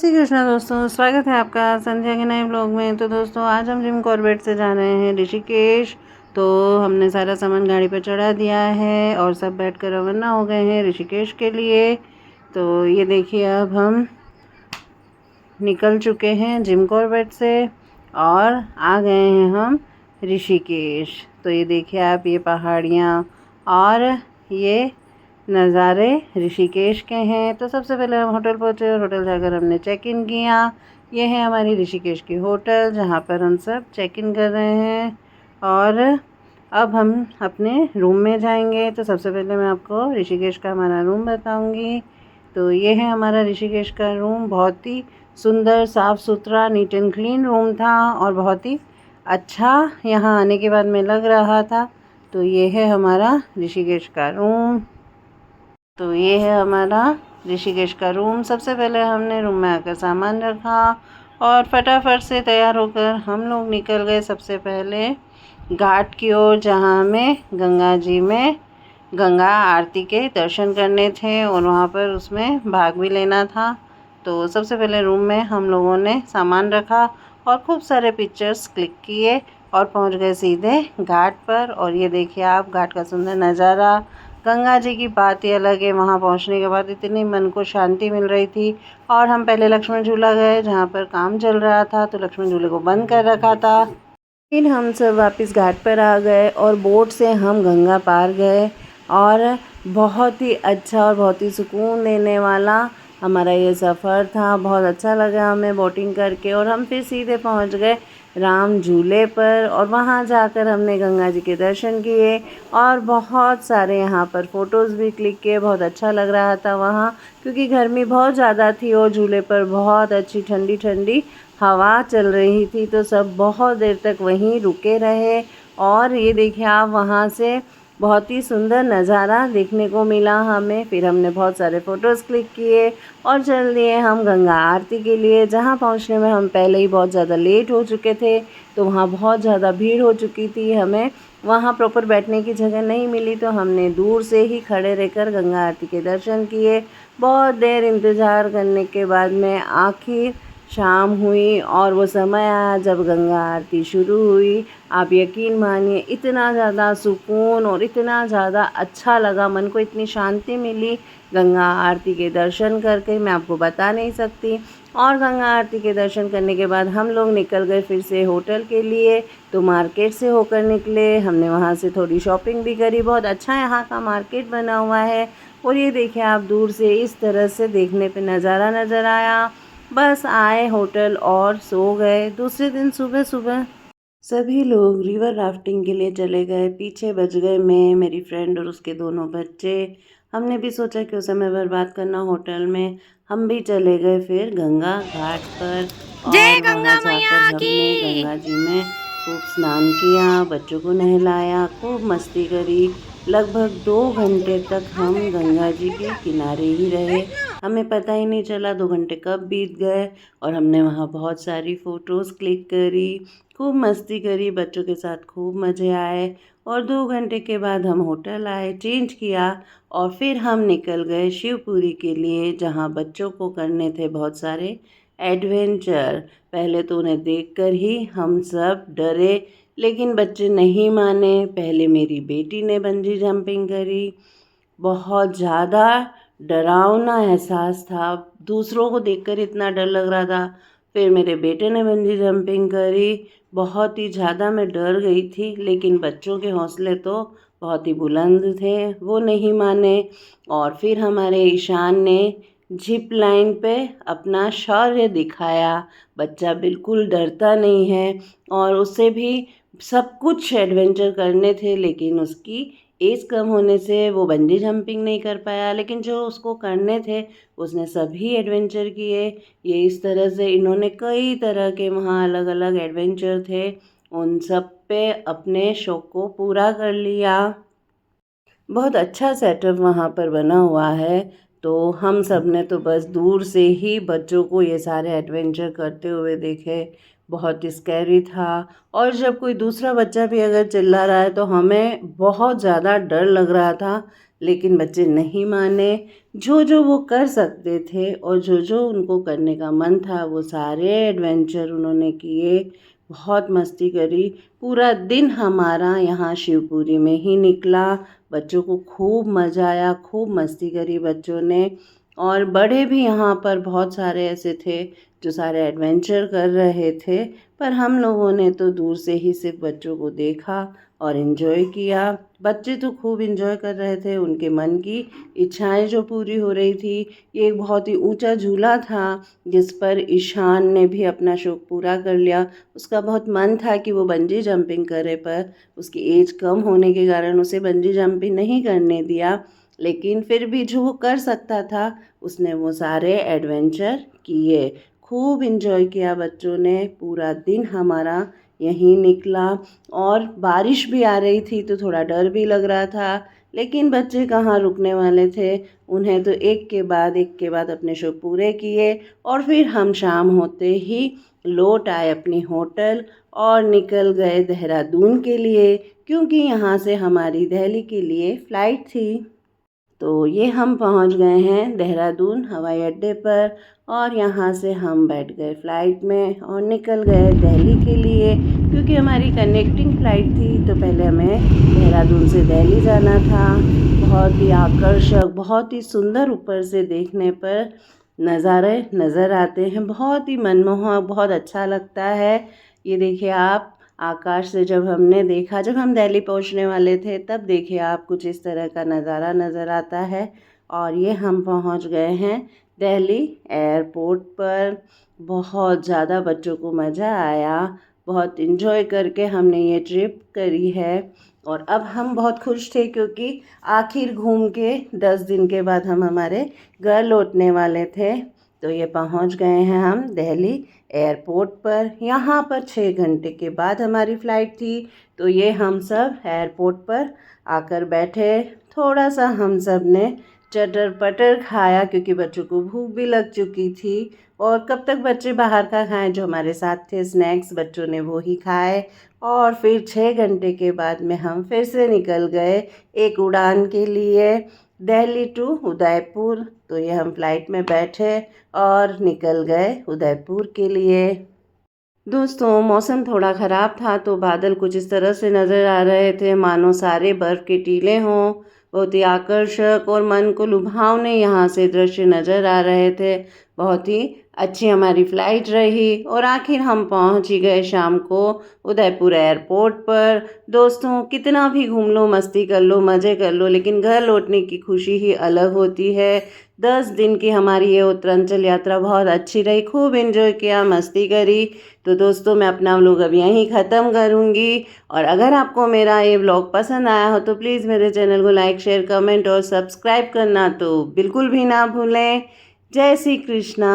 श्री कृष्णा दोस्तों, स्वागत है आपका संध्या के नए ब्लॉग में। तो दोस्तों आज हम जिम कॉर्बेट से जा रहे हैं ऋषिकेश। तो हमने सारा सामान गाड़ी पर चढ़ा दिया है और सब बैठकर रवाना हो गए हैं ऋषिकेश के लिए। तो ये देखिए अब हम निकल चुके हैं जिम कॉर्बेट से और आ गए हैं हम ऋषिकेश। तो ये देखिए आप, ये पहाड़ियाँ और ये नज़ारे ऋषिकेश के हैं। तो सबसे पहले हम होटल पहुँचे और होटल जाकर हमने चेक इन किया। ये है हमारी ऋषिकेश की होटल जहाँ पर हम सब चेक इन कर रहे हैं और अब हम अपने रूम में जाएंगे। तो सबसे पहले मैं आपको ऋषिकेश का हमारा रूम बताऊंगी। तो ये है हमारा ऋषिकेश का रूम। बहुत ही सुंदर, साफ़ सुथरा, नीट एंड क्लीन रूम था और बहुत ही अच्छा यहाँ आने के बाद में लग रहा था। तो ये है हमारा ऋषिकेश का रूम। तो ये है हमारा ऋषिकेश का रूम। सबसे पहले हमने रूम में आकर सामान रखा और फटाफट से तैयार होकर हम लोग निकल गए सबसे पहले घाट की ओर, जहाँ हमें गंगा जी में गंगा आरती के दर्शन करने थे और वहाँ पर उसमें भाग भी लेना था। तो सबसे पहले रूम में हम लोगों ने सामान रखा और खूब सारे पिक्चर्स क्लिक किए और पहुँच गए सीधे घाट पर। और ये देखिए आप, घाट का सुंदर नज़ारा। गंगा जी की बात ही अलग है। वहाँ पहुँचने के बाद इतनी मन को शांति मिल रही थी। और हम पहले लक्ष्मण झूला गए जहाँ पर काम चल रहा था, तो लक्ष्मण झूले को बंद कर रखा था। फिर हम सब वापस घाट पर आ गए और बोट से हम गंगा पार गए और बहुत ही अच्छा और बहुत ही सुकून देने वाला हमारा ये सफ़र था। बहुत अच्छा लगा हमें बोटिंग करके और हम फिर सीधे पहुंच गए राम झूले पर और वहां जाकर हमने गंगा जी के दर्शन किए और बहुत सारे यहाँ पर फ़ोटोज़ भी क्लिक किए। बहुत अच्छा लग रहा था वहाँ, क्योंकि गर्मी बहुत ज़्यादा थी और झूले पर बहुत अच्छी ठंडी ठंडी हवा चल रही थी। तो सब बहुत देर तक वहीं रुके रहे और ये देखिए आप, वहाँ से बहुत ही सुंदर नज़ारा देखने को मिला हमें। फिर हमने बहुत सारे फ़ोटोज़ क्लिक किए और चल दिए हम गंगा आरती के लिए, जहाँ पहुँचने में हम पहले ही बहुत ज़्यादा लेट हो चुके थे। तो वहाँ बहुत ज़्यादा भीड़ हो चुकी थी, हमें वहाँ प्रॉपर बैठने की जगह नहीं मिली। तो हमने दूर से ही खड़े रहकर गंगा आरती के दर्शन किए। बहुत देर इंतज़ार करने के बाद में आखिर शाम हुई और वो समय आया जब गंगा आरती शुरू हुई। आप यकीन मानिए, इतना ज़्यादा सुकून और इतना ज़्यादा अच्छा लगा, मन को इतनी शांति मिली गंगा आरती के दर्शन करके, मैं आपको बता नहीं सकती। और गंगा आरती के दर्शन करने के बाद हम लोग निकल गए फिर से होटल के लिए। तो मार्केट से होकर निकले, हमने वहाँ से थोड़ी शॉपिंग भी करी। बहुत अच्छा यहाँ का मार्केट बना हुआ है और ये देखिए आप, दूर से इस तरह से देखने पे नज़ारा नज़र आया। बस आए होटल और सो गए। दूसरे दिन सुबह सुबह सभी लोग रिवर राफ्टिंग के लिए चले गए। पीछे बच गए मैं, मेरी फ्रेंड और उसके दोनों बच्चे। हमने भी सोचा कि उस समय बर्बाद करना होटल में, हम भी चले गए फिर गंगा घाट पर जय और वहाँ गंगा जाकर मैया हमने की। गंगा जी में खूब स्नान किया, बच्चों को नहलाया, खूब मस्ती करी। लगभग 2 घंटे तक हम गंगा जी के किनारे ही रहे। हमें पता ही नहीं चला 2 घंटे कब बीत गए और हमने वहाँ बहुत सारी फ़ोटोज़ क्लिक करी, खूब मस्ती करी, बच्चों के साथ खूब मज़े आए। और 2 घंटे के बाद हम होटल आए, चेंज किया और फिर हम निकल गए शिवपुरी के लिए, जहाँ बच्चों को करने थे बहुत सारे एडवेंचर। पहले तो उन्हें देखकर ही हम सब डरे, लेकिन बच्चे नहीं माने। पहले मेरी बेटी ने बंजी जंपिंग करी। बहुत ज़्यादा डरावना एहसास था, दूसरों को देखकर इतना डर लग रहा था। फिर मेरे बेटे ने बंजी जंपिंग करी। बहुत ही ज़्यादा मैं डर गई थी, लेकिन बच्चों के हौसले तो बहुत ही बुलंद थे, वो नहीं माने। और फिर हमारे ईशान ने जिप लाइन पे अपना शौर्य दिखाया। बच्चा बिल्कुल डरता नहीं है और उसे भी सब कुछ एडवेंचर करने थे, लेकिन उसकी एज कम होने से वो बंजी जंपिंग नहीं कर पाया। लेकिन जो उसको करने थे उसने सभी एडवेंचर किए। ये इस तरह से इन्होंने कई तरह के वहाँ अलग अलग एडवेंचर थे, उन सब पे अपने शौक को पूरा कर लिया। बहुत अच्छा सेटअप वहाँ पर बना हुआ है। तो हम सब ने तो बस दूर से ही बच्चों को ये सारे एडवेंचर करते हुए देखे। बहुत स्कैरी था और जब कोई दूसरा बच्चा भी अगर चिल्ला रहा है तो हमें बहुत ज़्यादा डर लग रहा था। लेकिन बच्चे नहीं माने। जो जो वो कर सकते थे और जो जो उनको करने का मन था वो सारे एडवेंचर उन्होंने किए। बहुत मस्ती करी। पूरा दिन हमारा यहाँ शिवपुरी में ही निकला। बच्चों को खूब मज़ा आया, खूब मस्ती करी बच्चों ने। और बड़े भी यहाँ पर बहुत सारे ऐसे थे जो सारे एडवेंचर कर रहे थे, पर हम लोगों ने तो दूर से ही सिर्फ बच्चों को देखा और इन्जॉय किया। बच्चे तो खूब इन्जॉय कर रहे थे, उनके मन की इच्छाएं जो पूरी हो रही थी। ये एक बहुत ही ऊंचा झूला था जिस पर ईशान ने भी अपना शौक पूरा कर लिया। उसका बहुत मन था कि वो बंजी जंपिंग करे, पर उसकी एज कम होने के कारण उसे बंजी जंपिंग नहीं करने दिया। लेकिन फिर भी जो वो कर सकता था उसने वो सारे एडवेंचर किए। खूब इन्जॉय किया बच्चों ने। पूरा दिन हमारा यहीं निकला और बारिश भी आ रही थी तो थोड़ा डर भी लग रहा था, लेकिन बच्चे कहाँ रुकने वाले थे। उन्हें तो एक के बाद अपने शौक पूरे किए और फिर हम शाम होते ही लौट आए अपनी होटल और निकल गए देहरादून के लिए, क्योंकि यहाँ से हमारी दिल्ली के लिए फ़्लाइट थी। तो ये हम पहुंच गए हैं देहरादून हवाई अड्डे पर और यहाँ से हम बैठ गए फ़्लाइट में और निकल गए दिल्ली के लिए, क्योंकि हमारी कनेक्टिंग फ़्लाइट थी। तो पहले हमें देहरादून से दिल्ली जाना था। बहुत ही आकर्षक, बहुत ही सुंदर ऊपर से देखने पर नज़ारे नज़र आते हैं। बहुत ही मनमोहक, बहुत अच्छा लगता है। ये देखिए आप, आकाश से जब हमने देखा, जब हम दिल्ली पहुंचने वाले थे तब देखिए आप, कुछ इस तरह का नज़ारा नज़र आता है। और ये हम पहुंच गए हैं दिल्ली एयरपोर्ट पर। बहुत ज़्यादा बच्चों को मज़ा आया, बहुत इन्जॉय करके हमने ये ट्रिप करी है। और अब हम बहुत खुश थे क्योंकि आखिर घूम के 10 दिन के बाद हम हमारे घर लौटने वाले थे। तो ये पहुंच गए हैं हम दिल्ली एयरपोर्ट पर। यहाँ पर 6 घंटे के बाद हमारी फ़्लाइट थी। तो ये हम सब एयरपोर्ट पर आकर बैठे। थोड़ा सा हम सब ने चटर पटर खाया क्योंकि बच्चों को भूख भी लग चुकी थी। और कब तक बच्चे बाहर का खाएं, जो हमारे साथ थे स्नैक्स बच्चों ने वो ही खाए। और फिर 6 घंटे के बाद में हम फिर से निकल गए एक उड़ान के लिए, दिल्ली टू उदयपुर। तो ये हम फ़्लाइट में बैठे और निकल गए उदयपुर के लिए। दोस्तों मौसम थोड़ा ख़राब था तो बादल कुछ इस तरह से नज़र आ रहे थे मानो सारे बर्फ़ के टीले हों। बहुत ही आकर्षक और मन को लुभावने यहाँ से दृश्य नज़र आ रहे थे। बहुत ही अच्छी हमारी फ़्लाइट रही और आखिर हम पहुँच ही गए शाम को उदयपुर एयरपोर्ट पर। दोस्तों कितना भी घूम लो, मस्ती कर लो, मज़े कर लो, लेकिन घर लौटने की खुशी ही अलग होती है। 10 दिन की हमारी ये उत्तरांचल यात्रा बहुत अच्छी रही, खूब एंजॉय किया, मस्ती करी। तो दोस्तों मैं अपना व्लॉग अब यहीं ख़त्म करूँगी। और अगर आपको मेरा ये व्लॉग पसंद आया हो तो प्लीज़ मेरे चैनल को लाइक, शेयर, कमेंट और सब्सक्राइब करना तो बिल्कुल भी ना भूलें। जय श्री कृष्णा।